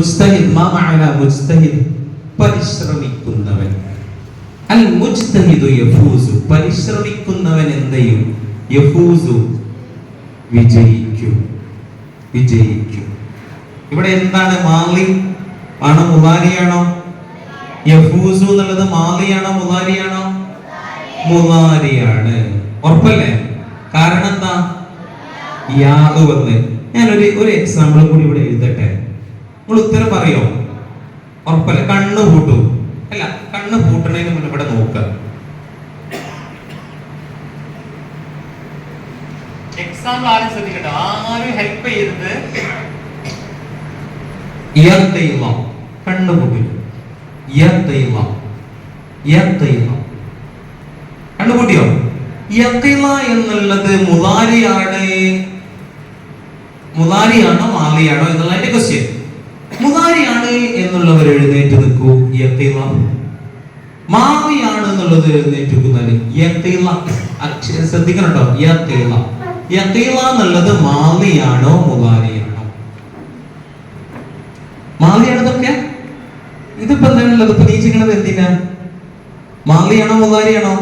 മുജ്തഹിദ് മാ മഅന മുജ്തഹിദ് പരിശ്രമിക്കുന്നവൻ. അൽ മുജ്തഹിദു യഫൂസു പരിശ്രമിക്കുന്നവൻ എന്തെയും യഫൂസു വിജയിക്കും. വിജയിക്കും. ഇവിടെ എന്താണ്? മാളി ആണോ മുളാരിയാണോ? യഫൂസു എന്നുള്ളത് മാളിയാണോ മുളാരിയാണോ? മുളാരിയാണ്. ഉറപ്പല്ലേ? കാരണം എന്താ? യാ വന്ന്. ഞാനൊരു എക്സാമ്പിൾ കൂടി ഇവിടെ എഴുതട്ടെ. നിങ്ങൾ ഉത്തരം പറയോ? ഉറപ്പല്ല. കണ്ണ് പൂട്ടും. അല്ല, കണ്ണ് പൂട്ടണതിന് മുന്നേ ഇവിടെ നോക്കുക. എക്സാമ്പിൾ ആരും ശ്രദ്ധിക്കട്ടെ, ആരും ഹെൽപ്പ് ചെയ്യരുത്. കണ്ണ് പൂട്ടില്ല. കണ്ണുപൂട്ടിയോ? എന്നുള്ളത് മുളാരിയാണോ മാളിയാണോ എന്നുള്ള എന്റെ ക്വസ്റ്റ്യൻ. മുളാരിയാണ് എന്നുള്ളവർ എഴുന്നേറ്റ് നിൽക്കൂ. മാളിയാണ് എന്നുള്ളത് എഴുന്നേറ്റ് ശ്രദ്ധിക്കണോ? എന്നുള്ളത് മാളിയാണോ മുളാരിയാണോ? മാളിയാണതൊക്കെ. ഇതിപ്പോ എന്താണുള്ളത്? ഇപ്പൊ നീ ചെയ്യണത് എന്തിനാ? മാളിയാണോ മുളാരിയാണോ?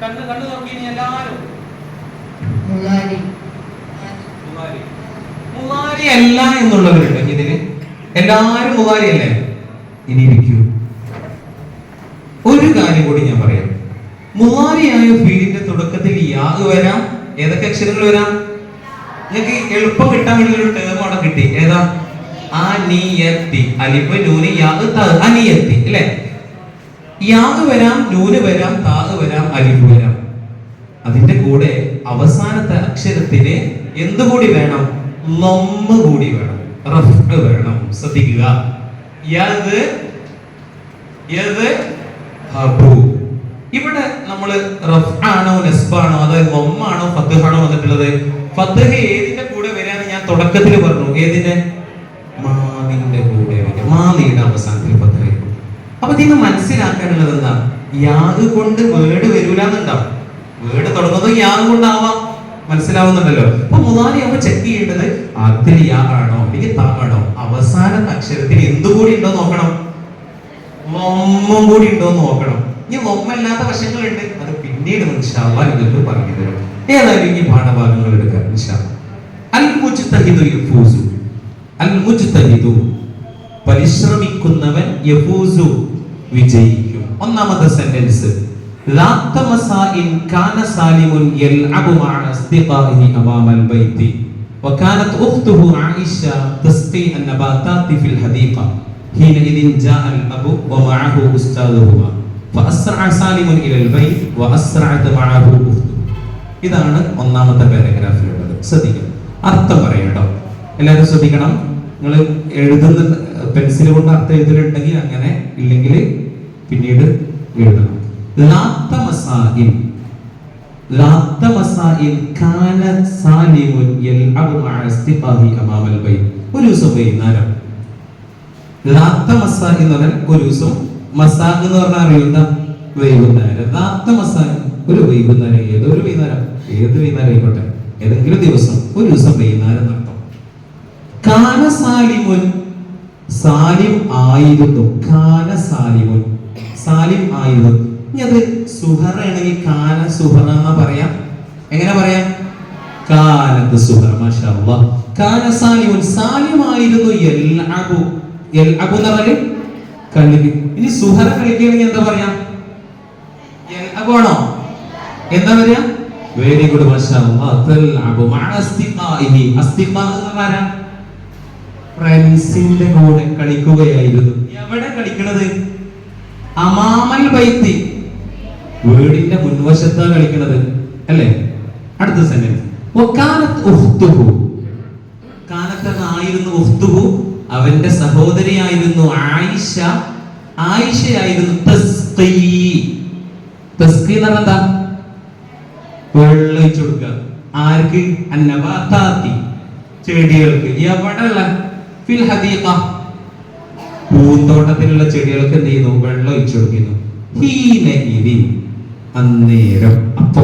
കണ്ണ് നോക്കി എല്ലാരും മുളാരി അല്ല എന്നുള്ളവരുണ്ട് ഇതിന്. എല്ലാരും മുളാരി അല്ലേ? ഇനി ഇരിക്കൂ. ഒരു കാര്യം കൂടി ഞാൻ പറയാം. മുളാരിയായ ഫീലിന്റെ തുടക്കത്തിൽ യാ വരാം. ഏതൊക്കെ അക്ഷരങ്ങൾ വരാം? നിങ്ങൾക്ക് എളുപ്പം കിട്ടാൻ വേണ്ടി ഒരു ടേം അവിടെ കിട്ടി. ഏതാ? അനിയത്തി. അലിഫ് നൂന് യാ ത അനിയത്തി അല്ലേ? യാ വരാം, നൂന് വരാം, താ വരാം, അലിഫ് വരാം. അതിന്റെ കൂടെ അവസാനത്തെ അക്ഷരത്തിന് എന്തുകൂടി വേണം? ലമ്മ കൂടി വേണം, റഫ് വേണം. ശ്രദ്ധിക്കുക. ഇവിടെ നമ്മൾ റഫ് ആണോ നസ്ബാണോ അതായത് ലമ്മാണോ ഫത്ഹാണോ വന്നിട്ടുള്ളത്? ഫത്ഹ ഏതിന്റെ കൂടെ വരാന്ന് ഞാൻ തുടക്കത്തിൽ പറഞ്ഞു. ഏതിന്റെ? മാദിന്റെ കൂടെ വരും. മാദിയുടെ അവസാനത്തിൽ ഫത്ഹ വരും. അപ്പൊ ഇതിന് മനസ്സിലാക്കാനുള്ളത് എന്താ? യാഗ് കൊണ്ട് വേർഡ് വരൂലെന്നുണ്ടാവും. വേർഡ് തുടങ്ങുന്നത് യാഗ് കൊണ്ടാവാം. മനസ്സിലാവുന്നുണ്ടല്ലോ? അപ്പൊ മുളാരി ആവുമ്പോ ചെക്ക് ചെയ്യേണ്ടത് ആദ്യത്തിൽ യാ ആണോ അല്ലെങ്കിൽ താ ആണോ? അവസാനത്തെ അക്ഷരത്തിൽ എന്തുകൂടി ഉണ്ടോ നോക്കണം. ലൊമ്മും കൂടി ഉണ്ടോ എന്ന് നോക്കണം. ഇനി ലൊമ്മല്ലാത്ത വശങ്ങളുണ്ട്, അത് പിന്നീട് ഇൻഷാ അല്ലാഹ് നിങ്ങൾക്ക് പറഞ്ഞു തരും. ഏതായാലും ഈ പാഠഭാഗങ്ങൾ എടുക്കാം ഇൻഷാ അല്ലാഹ്. അൽ മുജ്തഹിദു യഫൂസു. അൽ മുജ്തഹിദു പരിശ്രമിക്കുന്നവൻ യഫൂസു വിജയിക്കും. ഒന്നാമത്തെ സെന്റൻസ് لا تمسا إن كان سالم يلعب مع أصدقائه أمام البيت وكانت أخته عائشة تسقي النباتات في الحديقة حينئذ جاء الأب ومعه أستاذهما فأسرع سالم إلى البيت وأسرعت معه أخته. ഇതാണ് ഒന്നാമത്തെ പാരഗ്രാഫിലുള്ളത്. ശ്രദ്ധിക്കണം. അർത്ഥം പറയട്ടോ. എല്ലാവരും ശ്രദ്ധിക്കണം. നിങ്ങൾ എഴുതുന്ന പെൻസിൽ കൊണ്ട് അർത്ഥം എഴുതിയിട്ടുണ്ടെങ്കിൽ അങ്ങനെ, ഇല്ലെങ്കിൽ പിന്നീട് എഴുതണം. ഒരു ദിവസം വൈകുന്നേരം. ഒരു ദിവസം മസാഖ് എന്ന് പറഞ്ഞാൽ അറിയുന്ന വൈകുന്നേരം. ഒരു വൈകുന്നേരം. ഏതൊരു വൈകുന്നേരം, ഏത് വൈകുന്നേരം ആയിക്കോട്ടെ, ഏതെങ്കിലും ദിവസം, ഒരു ദിവസം വൈകുന്നേരം നടത്തും. കാന സാലിമുൻ സാലിം ആയിരുന്നു. കാന സാലിമുൻ സാലിം ആയിരുന്നു. ഇനി അത് സുഹറയാണെങ്കിൽ കാന സുഹറ എന്നാ പറയാം. എങ്ങനെ പറയാം? കാനത്ത് സുഹറ. മാഷാ അല്ലാഹ്. കാന സാലിമുൻ സാലിമായിരുന്നു. യൽഅബു യൽഅബു എന്ന് പറഞ്ഞാൽ കളിക്കും. ഇനി സുഹറ കളിക്കുകയാണെങ്കിൽ എന്താ പറയാ? യൽഅബു ആണോ? എന്താ പറയാ? വെരി ഗുഡ് മാഷാ അല്ലാഹ്. തൽഅബു മഅ അസ്തിഖാഇഹി. അസ്തിഖാ എന്ന് പറഞ്ഞാൽ ഫ്രണ്ട്സിന്റെ കൂടെ കളിക്കുകയായിരുന്നു. എവിടെ കളിക്കണത്? അമാമൽ ബൈത്തി. വീടിന്റെ മുൻവശത്താണ് കളിക്കുന്നത് അല്ലേ? അടുത്ത സെന്റൻസ് വകാനത് ഉഖ്തുഹു. കാനത്ത് ആയിരുന്നു. ഉഖ്തുഹു അവന്റെ സഹോദരിയായിരുന്നു. ആയിഷ ആയിഷയായിരുന്നു. തസ്ഖി തസ്ഖി എന്ന് പറഞ്ഞാൽ എന്താ? വെള്ളൊഴിച്ചു കൊടുക്കുക. ആർക്ക്? അന്നബാതാത്തി ചെടികൾക്ക്. എവിടെയുള്ള? ഫിൽ ഹദീഖ പൂന്തോട്ടത്തിലുള്ള ചെടികൾക്ക് എന്ത് ചെയ്യുന്നു? വെള്ളം ഒഴിച്ചു കൊടുക്കുന്നു. ഹീനഇദിൻ അന്നേരം. അപ്പോ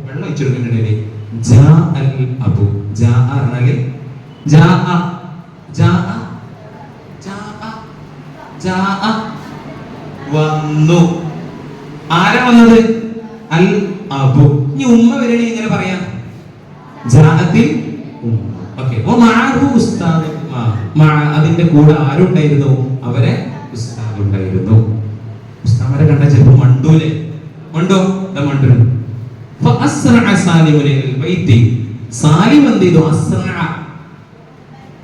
വെള്ളം ഒഴിച്ചു കൊടുക്കുന്നുണ്ടെങ്കിൽ ജാ അൽ അബു. ജാ പറഞ്ഞാല് ജാഅ ജാഅ ജാഅ ജാഅ വന്നു. ആരാ വന്നത്? അൽ അബു. ഇനി ഉമ്മ വരണേ എങ്ങനെ പറയാം? ജാഅത്തിൽ ഉമ്മ. ഓക്കേ. ഓ മഅഹു ഉസ്താദ്. അതിന്റെ കൂടെ ആരുണ്ടായിരുന്നു? അവരെ ഉസ്താദ് ഉണ്ടായിരുന്നു. ഉസ്താദരെ കണ്ട ചിലപ്പോൾ മണ്ടൂലെ മണ്ടോ മണ്ടു. ഫഅസ്റഅ സാലിമുൻ ഇലൽ ബൈത്തി. സാലിം എന്ത് ചെയ്തു? അസ്റഅ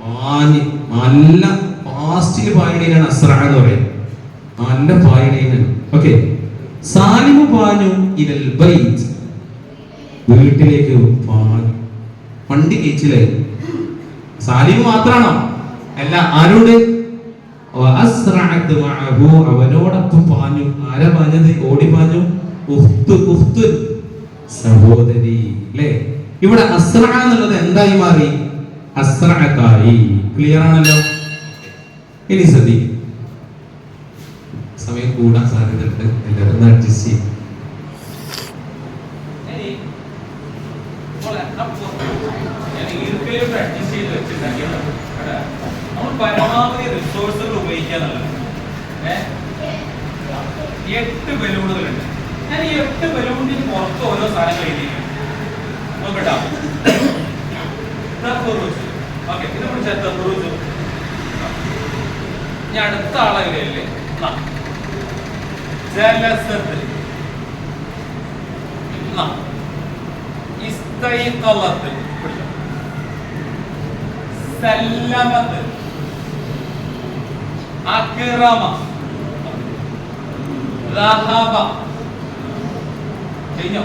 പാഞ്ഞ് നല്ല ഫാസ്റ്റിൽ പായണേനാണ് അസ്റഅ എന്ന് പറയുന്നത്. നല്ല പായണേനാണ്. ഓക്കേ. സാലിമു പാഞ്ഞു ഇലൽ ബൈത്ത്. വീട്ടിലേക്ക് പാഞ്ഞു. വണ്ടി കേച്ചില്ലേ? സാലിമു മാത്രാണോ? അല്ല, ആരോട്? അവനോടൊപ്പം പാഞ്ഞു. ആരാ പാഞ്ഞത്? ഓടി പാഞ്ഞു. സഹോദരി. അല്ലേ? ഇവിടെ അസ്റഅ എന്നുള്ളത് എന്തായി മാറി? അസ്റഅതായി. ക്ലിയർ ആണല്ലോ? ഇനി ശ്രദ്ധി, സമയം കൂടാൻ സാധ്യതയുണ്ട്. എല്ലാവരും അഡ്ജസ്റ്റ് ചെയ്യും. പരമാവധി റിസോഴ്സുകൾ ഉപയോഗിക്കാന്നുള്ളത്. 8 ബലൂണുകളുണ്ട്. ഞാൻ ഈ 8 ബലൂണിന് പുറത്ത് ഓരോ സാധനങ്ങൾ എഴുതിയിരിക്കും. നോക്കട്ടോ. ഓക്കെ, ഇതിനെ കുറിച്ച് ഞാൻ അടുത്ത ആളല്ലേ ജലസത്ത് ഇസ്തൈഖലത്ത് സല്ലമത്ത് അക്രമ റഹബ. കഴിഞ്ഞോ?